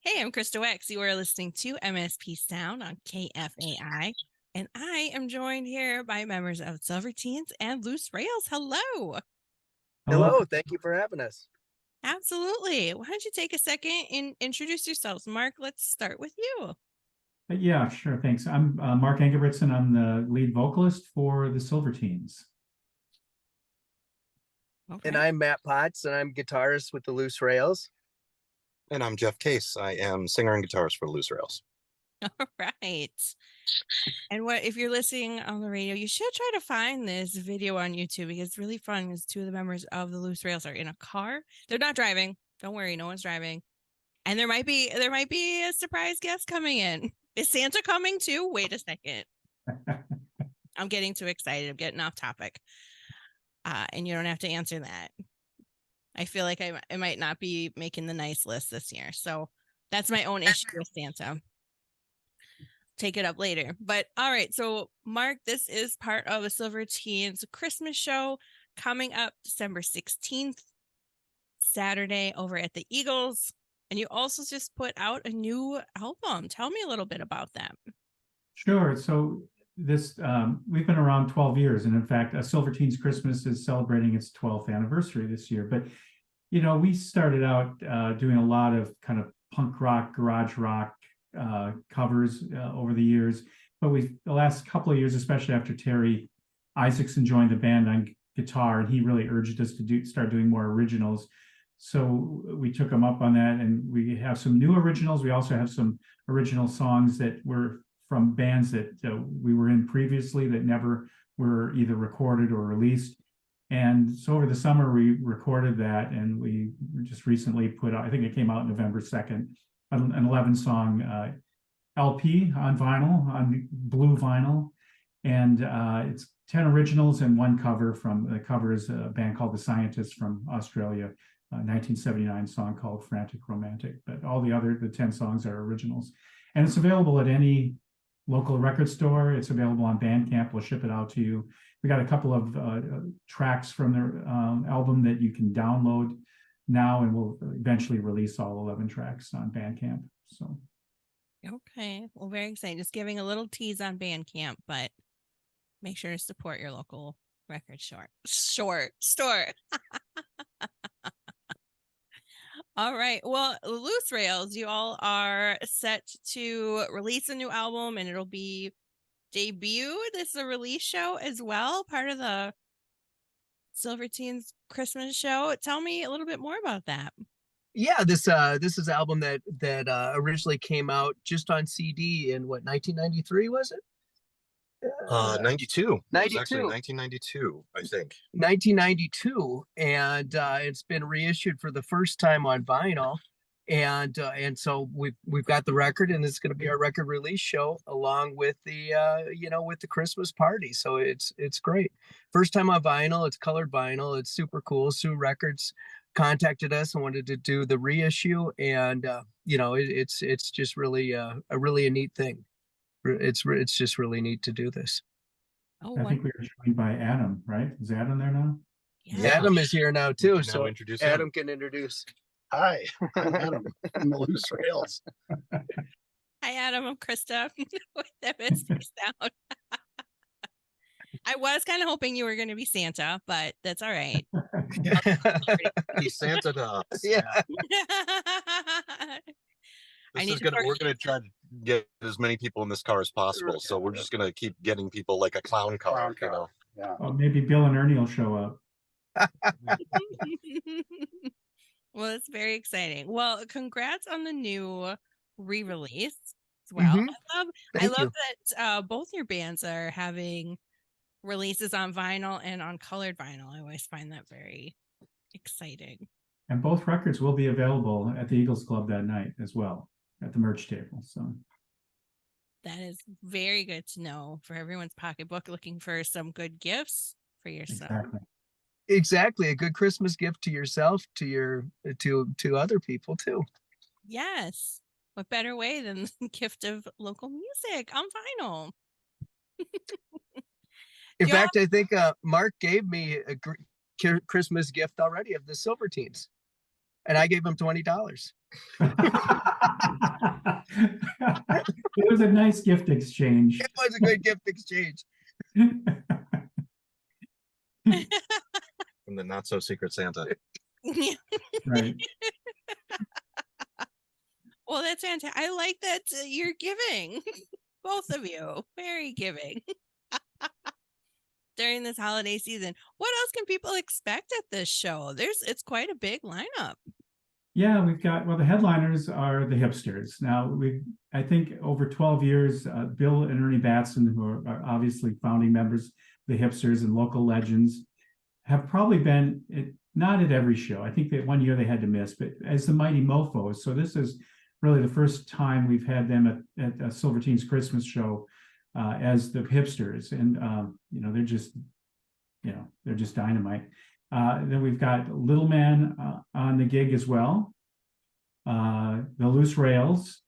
Hey, I'm Krista Wex. You are listening to MSP Sound on KFAI, and I am joined here by members of Silverteens and Loose Rails. Hello. Hello. Hello, thank you for having us. Absolutely. Why don't you take a second and introduce yourselves? Mark, let's start with you. Yeah, sure. Thanks. I'm Mark Engebretson. I'm the lead vocalist for the Silverteens. Okay. And I'm Matt Potts, and I'm guitarist with the Loose Rails. And I'm Jeff Case. I am singer and guitarist for Loose Rails. All right. And what if you're listening on the radio, you should try to find this video on YouTube because it's really fun because two of the members of the Loose Rails are in a car. They're not driving. Don't worry, no one's driving. And there might be a surprise guest coming in. Is Santa coming too? Wait a second. I'm getting too excited. I'm getting off topic. And you don't have to answer that. I feel like I might not be making the nice list this year. So that's my own issue with Santa. Take it up later. But all right. So Mark, this is part of a Silverteens Christmas show coming up December 16th, Saturday over at the Eagles. And you also just put out a new album. Tell me a little bit about that. Sure. So this we've been around 12 years, and in fact, Silverteens Christmas is celebrating its 12th anniversary this year. But we started out doing a lot of kind of punk rock, garage rock covers over the years. But the last couple of years, especially after Terry Isaacson joined the band on guitar, and he really urged us to start doing more originals. So we took him up on that, and we have some new originals. We also have some original songs that were from bands that we were in previously that never were either recorded or released. And so over the summer, we recorded that, and we just recently put out, I think it came out November 2nd, an 11-song LP on vinyl, on blue vinyl. And it's 10 originals and one cover the cover is a band called The Scientists from Australia, a 1979 song called Frantic Romantic. But all the 10 songs are originals. And it's available at any local record store. It's available on Bandcamp. We'll ship it out to you. We got a couple of tracks from their album that you can download now, and we'll eventually release all 11 tracks on Bandcamp. So, okay, well, very exciting. Just giving a little tease on Bandcamp, but make sure to support your local record store. All right. Well, Loose Rails, you all are set to release a new album, and it'll be debuted. This is a release show as well, part of the Silverteens Christmas show. Tell me a little bit more about that. Yeah, this is an album that originally came out just on CD in 1993, was it? 92. 92. It was actually 1992, I think. 1992, and it's been reissued for the first time on vinyl, and so we've got the record, and it's going to be our record release show along with the with the Christmas party. So it's great. First time on vinyl. It's colored vinyl. It's super cool. Sue Records contacted us and wanted to do the reissue, and it's just really a neat thing. It's just really neat to do this. Oh, I think we were joined by Adam, right? Is Adam there now? yeah. Adam is here now too, so introduce Adam him. can introduce. Hi, I'm Adam from the Loose Rails. Hi, Adam. I'm Krista with MSP Sound. I was kind of hoping you were going to be Santa, but that's all right. He's Santa to us. Yeah. We're gonna try to get as many people in this car as possible. So we're just gonna keep getting people like a clown car, Yeah. Oh, maybe Bill and Ernie will show up. Well, it's very exciting. Well, congrats on the new re-release as well. Mm-hmm. I love that both your bands are having releases on vinyl and on colored vinyl. I always find that very exciting. And both records will be available at the Eagles Club that night as well, at the merch table. So that is very good to know for everyone's pocketbook, looking for some good gifts for yourself. Exactly. A good Christmas gift to yourself, to other people too. Yes. What better way than the gift of local music on vinyl? In fact, I think Mark gave me a Christmas gift already of the Silverteens, and I gave him $20. It was a nice gift exchange. It was a good gift exchange. From the not so secret Santa. Right. Well, that's fantastic. I like that you're giving. Both of you. Very giving. During this holiday season. What else can people expect at this show? It's quite a big lineup. Yeah, we've got, well, the headliners are the Hypstyrz. Now, I think over 12 years, Bill and Ernie Batson, who are obviously founding members of the Hypstyrz and local legends, have probably been, not at every show. I think that one year they had to miss, but as the Mighty Mofos. So this is really the first time we've had them at a Silverteens Christmas show as the Hypstyrz. And, they're just dynamite. Then we've got Little Man on the gig as well. The Loose Rails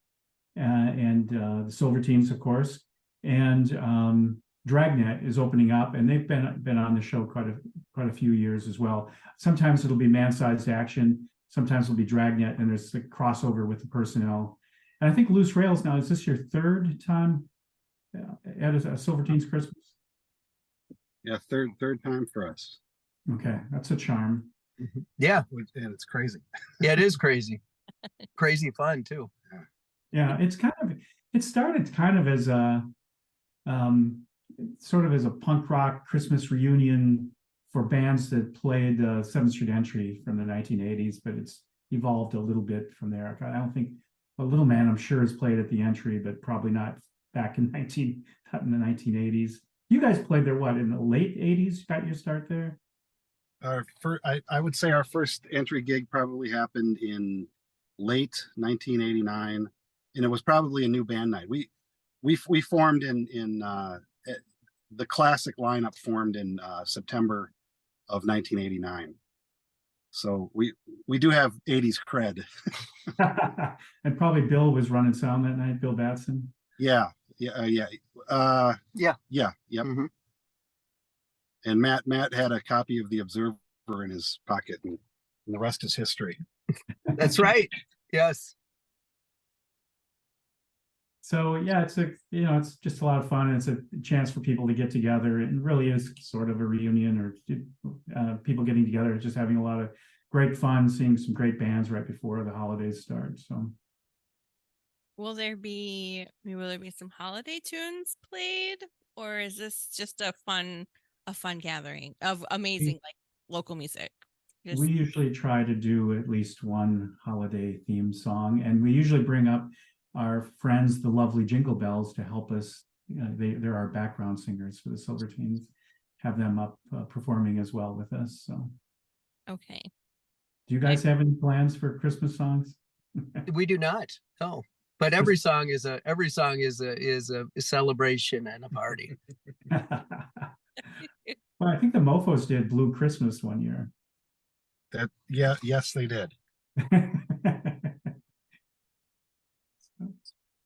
and the Silverteens, of course. And Dragnet is opening up, and they've been on the show quite a few years as well. Sometimes it'll be Man-Sized Action, sometimes it'll be Dragnet, and there's the crossover with the personnel. And I think Loose Rails now, is this your third time at a Silverteens Christmas? Yeah, third time for us. Okay, that's a charm. Yeah, And it's crazy. yeah, it is crazy. Crazy fun too. Yeah, it started kind of as a sort of as a punk rock Christmas reunion for bands that played 7th Street Entry from the 1980s, but it's evolved a little bit from there. I don't think Little Man, I'm sure, has played at the Entry, but probably not back in the 1980s. You guys played there, what, in the late 80s? Got your start there? I would say our first Entry gig probably happened in late 1989, and it was probably a new band night. We formed in the classic lineup formed in September of 1989. So we do have 80s cred. And probably Bill was running sound that night, Bill Batson. Yeah. Yep. Mhm. And Matt had a copy of the Observer in his pocket, and the rest is history. That's right. Yes. So yeah, it's just a lot of fun, and it's a chance for people to get together. It really is sort of a reunion, or people getting together, just having a lot of great fun, seeing some great bands right before the holidays start. So Will there be some holiday tunes played, or is this just a fun gathering of amazing like local music? we usually try to do at least one holiday theme song, and we usually bring up our friends, the lovely Jingle Bells, to help us. They're our background singers for the Silverteens. Have them up performing as well with us. So, Okay. do you guys have any plans for Christmas songs? We do not. No. But every song is a celebration and a party. Well, I think the Mofos did Blue Christmas one year. Yes, they did.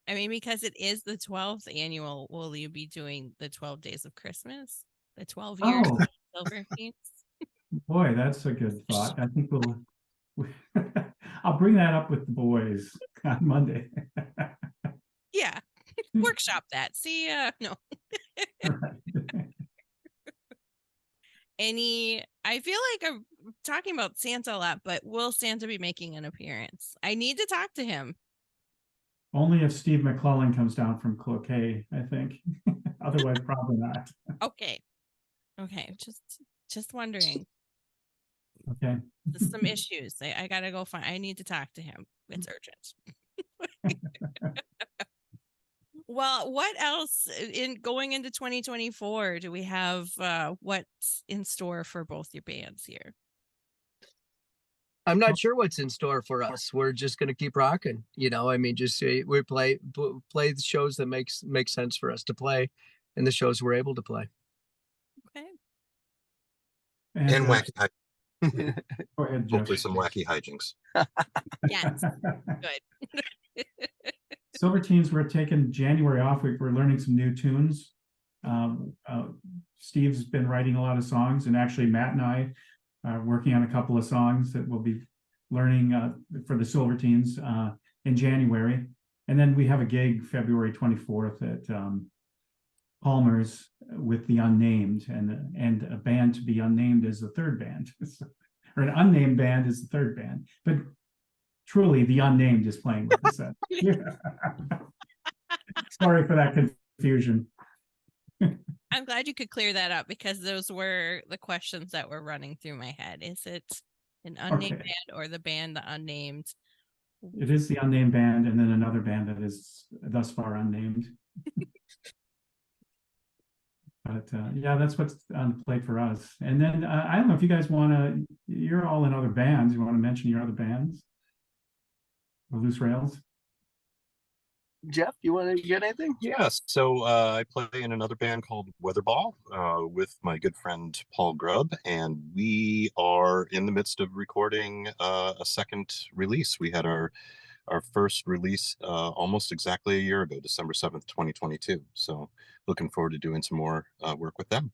I mean, because it is the 12th annual, will you be doing the 12 Days of Christmas? The 12 years Oh. of Silverteens? Boy, that's a good thought. I think I'll bring that up with the boys on Monday. Yeah. Workshop that. See, no. I feel like I'm talking about Santa a lot, but will Santa be making an appearance? I need to talk to him. Only if Steve McClellan comes down from Cloquet, I think. Otherwise, probably not. Okay. Just wondering. Okay. There's some issues. I gotta go I need to talk to him. It's urgent. Well, what else in going into 2024 do we have? What's in store for both your bands here? I'm not sure what's in store for us. We're just going to keep rocking. I mean, just we play the shows that make sense for us to play, and the shows we're able to play. Okay. And wacky. Go ahead, Jeff. Hopefully some wacky hijinks. Yes. Good. Silverteens, we're taking January off. We're learning some new tunes. Steve's been writing a lot of songs, and actually Matt and I are working on a couple of songs that we'll be learning for the Silverteens in January. And then we have a gig February 24th at Palmer's with the Unnamed, and a band to be unnamed is the third band, or an unnamed band is the third band. But truly, the Unnamed is playing with us. Sorry for that confusion. I'm glad you could clear that up, because those were the questions that were running through my head. Is it an unnamed band or the band the Unnamed? It is the Unnamed band, and then another band that is thus far unnamed. But yeah, that's what's on the plate for us. And then I don't know if you guys want to, you're all in other bands. You want to mention your other bands? The Loose Rails? Jeff, you want to get anything? Yes. So I play in another band called Weatherball with my good friend Paul Grubb, and we are in the midst of recording a second release. We had our first release almost exactly a year ago, December 7th, 2022. So looking forward to doing some more work with them.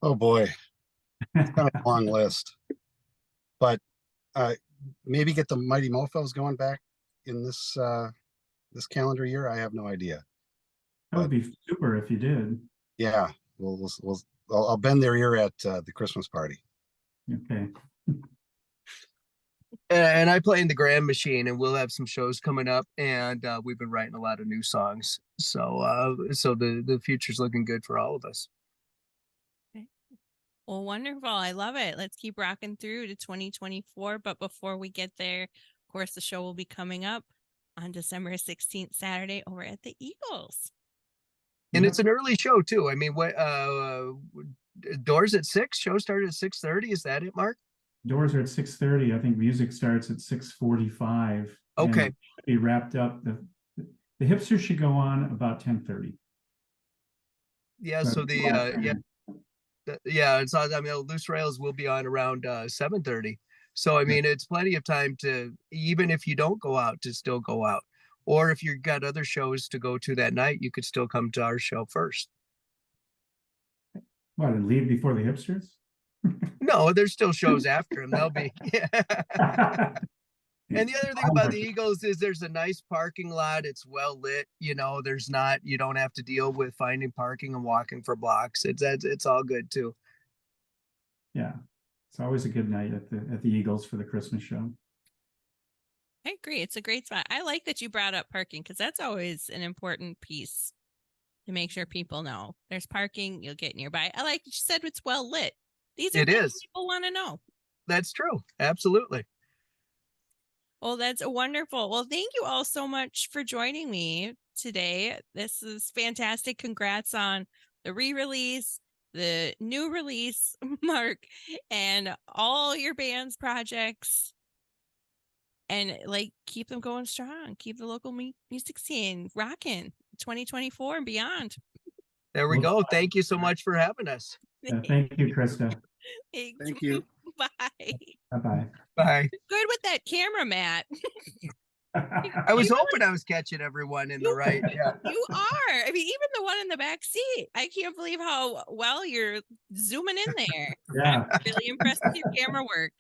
Oh boy, it's kind of a long list, but maybe get the Mighty Mofos going back in this this calendar year. I have no idea. That would be super if you did. Yeah, I'll bend their ear at the Christmas party. Okay. And I play in the Grand Machine, and we'll have some shows coming up, and we've been writing a lot of new songs. So so the future's looking good for all of us. Well, wonderful. I love it. Let's keep rocking through to 2024. But before we get there, of course, the show will be coming up on December 16th, Saturday, over at the Eagles. And it's an early show too. I mean, what doors at 6, show started at 6:30. Is that it, Mark? Doors are at 6:30. I think music starts at 6:45. Okay. Be wrapped up. The Hypstyrz should go on about 10:30. Yeah. So it's on. I mean, Loose Rails will be on around 7:30. So I mean, it's plenty of time to, even if you don't go out, to still go out. Or if you've got other shows to go to that night, you could still come to our show first. What, and leave before the Hypstyrz? No, there's still shows after them. They'll be. And the other thing about the Eagles is there's a nice parking lot. It's well lit. You know, you don't have to deal with finding parking and walking for blocks. It's all good too. Yeah, it's always a good night at the Eagles for the Christmas show. I agree. It's a great spot. I like that you brought up parking, because that's always an important piece to make sure people know there's parking. You'll get nearby. I like that you said it's well lit. These are things people want to know. That's true. Absolutely. Well, that's wonderful. Well, thank you all so much for joining me today. This is fantastic. Congrats on the re-release, the new release, Mark, and all your band's projects. And like, keep them going strong. Keep the local music scene rocking 2024 and beyond. There we go. Thank you so much for having us. Thank you, Krista. Thanks. Thank you. Bye. Bye-bye. Bye. Good with that camera, Matt. I was hoping I was catching everyone in the right. Yeah. You are. I mean, even the one in the back seat. I can't believe how well you're zooming in there. Yeah. I'm really impressed with your camera work.